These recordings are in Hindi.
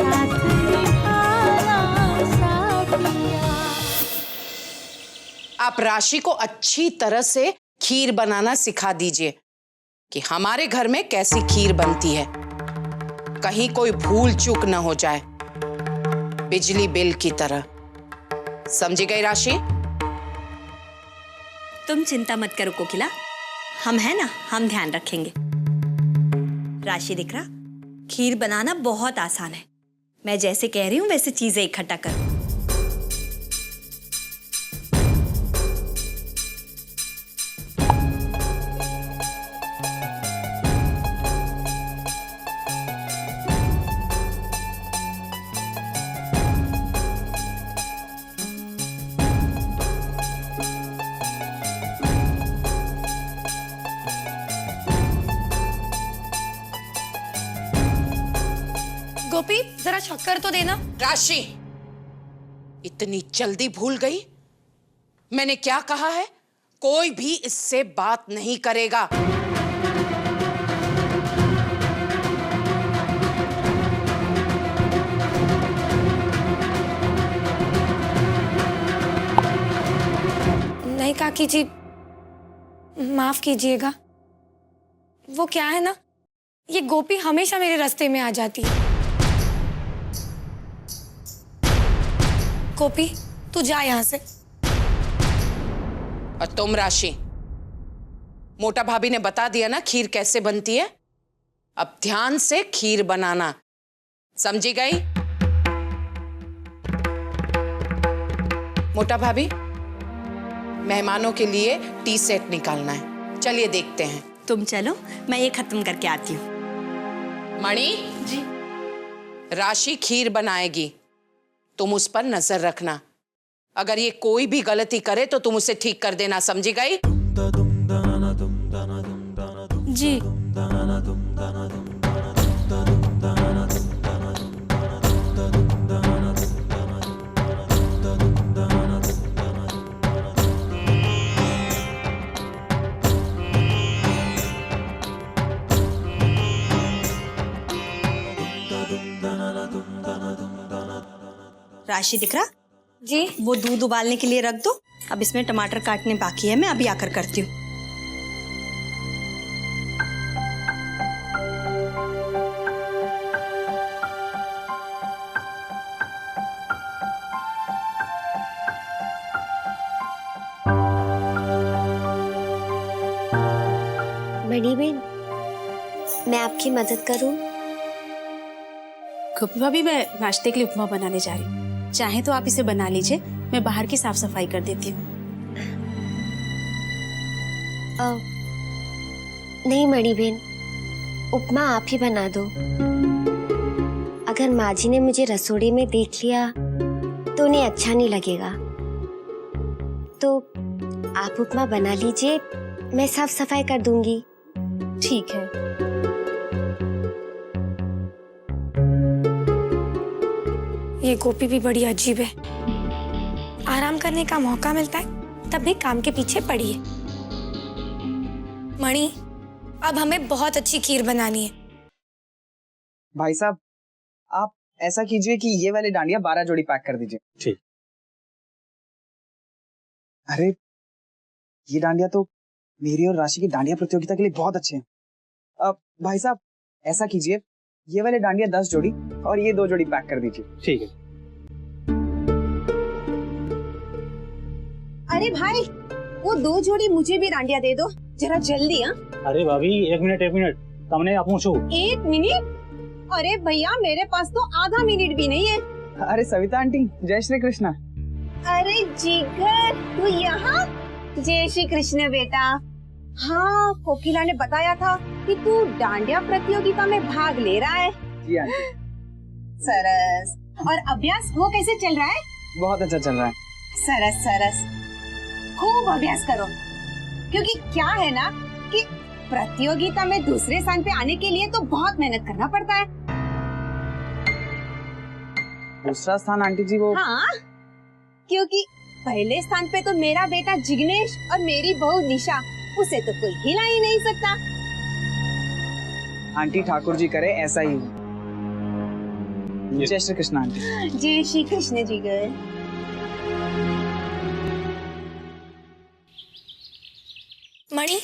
साथ निभाना साथिया। आप राशि को अच्छी तरह से खीर बनाना सिखा दीजिए कि हमारे घर में कैसी खीर बनती है, कहीं कोई भूल चूक न हो जाए, बिजली बिल की तरह। समझी गई राशि? तुम चिंता मत करो कोकिला, हम है ना, हम ध्यान रखेंगे। राशि दिख रहा, खीर बनाना बहुत आसान है। मैं जैसे कह रही हूँ वैसे चीजें इकट्ठा करो। गोपी जरा शक्कर तो देना। राशि, इतनी जल्दी भूल गई? मैंने क्या कहा है? कोई भी इससे बात नहीं करेगा। नहीं काकी जी, माफ कीजिएगा। वो क्या है ना, ये गोपी हमेशा मेरे रास्ते में आ जाती है। गोपी तू जा यहाँ से। और तुम राशि, मोटा भाभी ने बता दिया ना खीर कैसे बनती है, अब ध्यान से खीर बनाना। समझी गई? मोटा भाभी, मेहमानों के लिए टी सेट निकालना है, चलिए देखते हैं। तुम चलो, मैं ये खत्म करके आती हूँ। मणि जी, राशि खीर बनाएगी, तुम उस पर नजर रखना। अगर ये कोई भी गलती करे तो तुम उसे ठीक कर देना। समझी गई? जी। राशि दिख रहा? जी। वो दूध उबालने के लिए रख दो। अब इसमें टमाटर काटने बाकी है, मैं अभी आकर करती हूँ। मणि बेन, मैं आपकी मदद करूं? गोपी भाभी, मैं नाश्ते के लिए उपमा बनाने जा रही हूँ, चाहे तो आप इसे बना लीजिए, मैं बाहर की साफ सफाई कर देती हूँ। नहीं मणि बेन, उपमा आप ही बना दो। अगर माँ जी ने मुझे रसोड़ी में देख लिया तो उन्हें अच्छा नहीं लगेगा। तो आप उपमा बना लीजिए, मैं साफ सफाई कर दूंगी। ठीक है। ये गोपी भी बड़ी अजीब है, आराम करने का मौका मिलता है तब भी काम के पीछे पड़ी है। मणि, अब हमें बहुत अच्छी खीर बनानी है। भाई साहब, आप ऐसा कीजिए कि ये वाले डांडिया 12 जोड़ी पैक कर दीजिए। ठीक। अरे ये डांडिया तो मेरी और राशि की डांडिया प्रतियोगिता के लिए बहुत अच्छे हैं। अब भाई साहब ऐसा कीजिए, ये वाले डांडिया 10 जोड़ी और ये 2 जोड़ी पैक कर दीजिए। ठीक है। अरे भाई, वो 2 जोड़ी मुझे भी डांडिया दे दो जरा जल्दी। हाँ अरे भाभी, एक मिनट तमने आप पूछो। 1 मिनट? अरे भैया, मेरे पास तो आधा मिनट भी नहीं है। अरे सविता आंटी, जय श्री कृष्णा। अरे जिगर, तू यहाँ? जय श्री कृष्ण बेटा। हाँ, कोकिला ने बताया था कि तू डांडिया प्रतियोगिता में भाग ले रहा है। जी आंटी। सरस। और अभ्यास वो कैसे चल रहा है? बहुत अच्छा चल रहा है। सरस सरस, खूब अभ्यास करो, क्योंकि क्या है ना कि प्रतियोगिता में दूसरे स्थान पे आने के लिए तो बहुत मेहनत करना पड़ता है। दूसरा स्थान आंटी जी वो? हाँ, क्योंकि पहले स्थान पे तो मेरा बेटा जिग्नेश और मेरी बहू निशा, उसे तो कोई हिला ही नहीं सकता। आंटी ठाकुर जी करे ऐसा ही। जय श्री कृष्ण आंटी। जय श्री कृष्ण जिगर। मणि,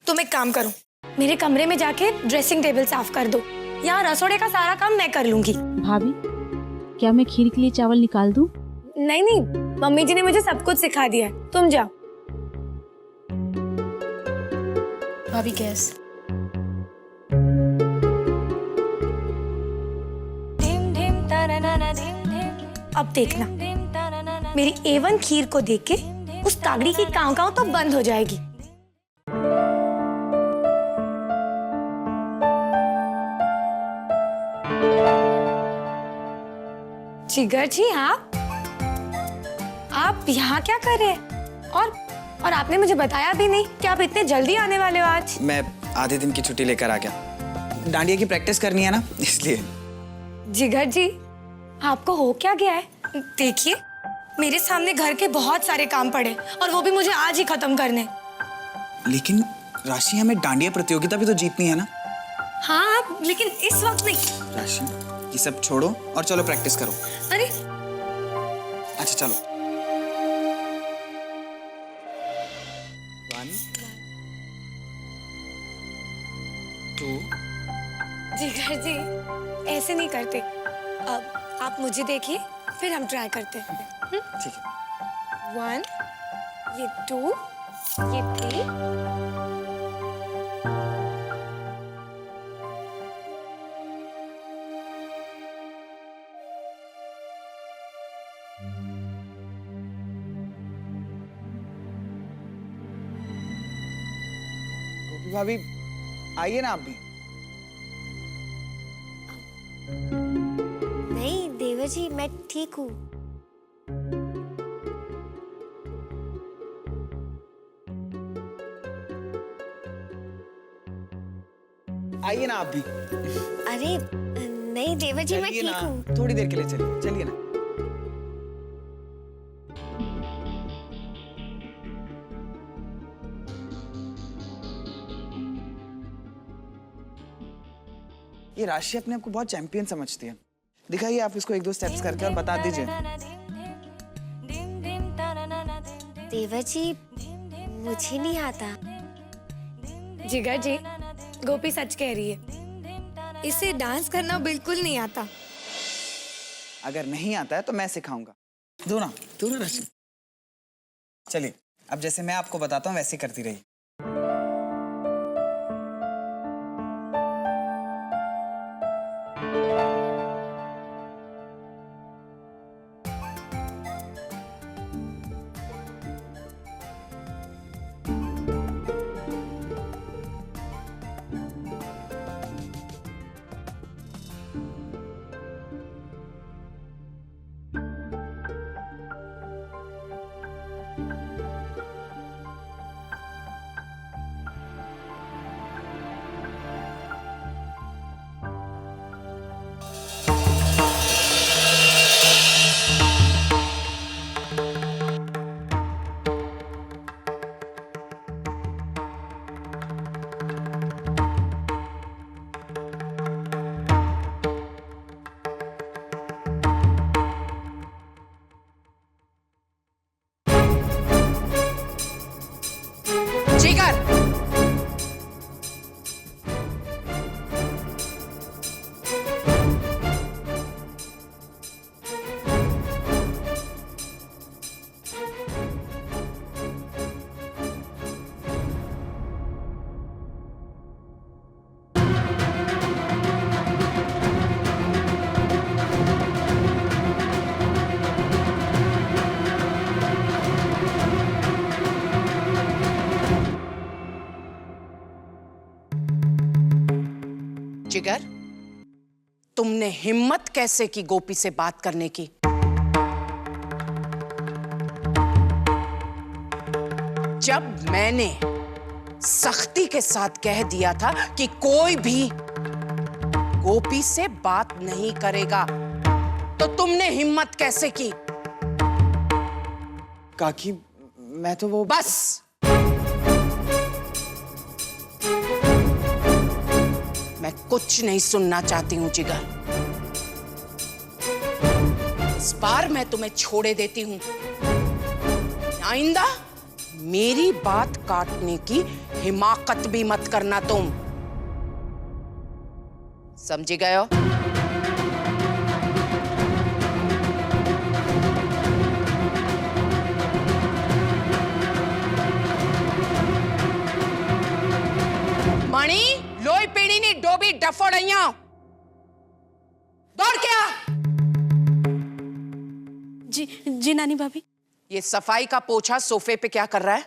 तुम एक काम करो, मेरे कमरे में जाके ड्रेसिंग टेबल साफ कर दो। यहाँ रसोड़े का सारा काम मैं कर लूंगी। भाभी, क्या मैं खीर के लिए चावल निकाल दूं? नहीं नहीं, मम्मी जी ने मुझे सब कुछ सिखा दिया है, तुम जाओ। भाभी गैस। अब देखना, मेरी A1 खीर को देख के उस तागड़ी की काँव काँव तो बंद हो जाएगी। जिगर जी, आप यहाँ क्या कर रहे हैं? और आपने मुझे बताया भी नहीं कि आप इतने जल्दी आने वाले हो आज। मैं आधे दिन की छुट्टी लेकर आ गया, डांडिया की प्रैक्टिस करनी है ना, इसलिए। जिगर जी, आपको हो क्या गया है? देखिए, मेरे सामने घर के बहुत सारे काम पड़े और वो भी मुझे आज ही खत्म करने। लेकिन राशि, हमें डांडिया प्रतियोगिता भी तो जीतनी है ना। हाँ, लेकिन इस वक्त नहीं। राशि, ये सब छोड़ो और चलो प्रैक्टिस करो। अरे अच्छा चलो। 1 2। जिगर जी, ऐसे नहीं करते। अब आप मुझे देखिए, फिर हम ट्राई करते हैं। ठीक है। 1, ये 2, ये 3। गोपी भाभी, आइए ना आप भी। नहीं देवर जी, मैं ठीक हूँ। आइए ना आप भी। अरे नहीं देवर जी, मैं चलिए ठीक ना, हूँ। थोड़ी देर के लिए चलिए, चलिए ना। ये राशि अपने आप को बहुत चैंपियन समझती है। दिखाइए आप इसको 1-2 स्टेप्स करके और बता दीजिए। देवर जी, मुझे नहीं आता। जिगर जी, गोपी सच कह रही है, इसे डांस करना बिल्कुल नहीं आता। अगर नहीं आता है तो मैं सिखाऊंगा। दो ना राशि। चलिए, अब जैसे मैं आपको बताता हूँ वैसे करती रहिए। जिगर, जिगर, तुमने हिम्मत कैसे की गोपी से बात करने की? जब मैंने सख्ती के साथ कह दिया था कि कोई भी गोपी से बात नहीं करेगा, तो तुमने हिम्मत कैसे की? काकी, मैं तो वो बस, मैं कुछ नहीं सुनना चाहती हूं जिगर। इस बार मैं तुम्हें छोड़े देती हूं। आइंदा मेरी बात काटने की हिमाकत भी मत करना तुम। समझी गए हो? मणि लोई पीड़ी नी डोबी डफोड़िया दौड़ के आ। जी जी नानी भाभी। ये सफाई का पोछा सोफे पे क्या कर रहा है?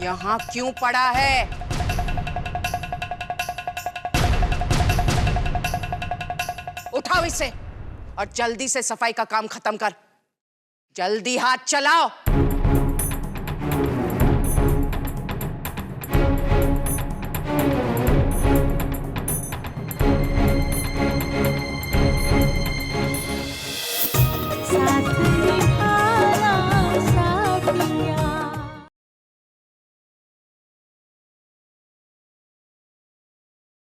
यहां क्यों पड़ा है? उठाओ इसे और जल्दी से सफाई का काम खत्म कर। जल्दी हाथ चलाओ। साथ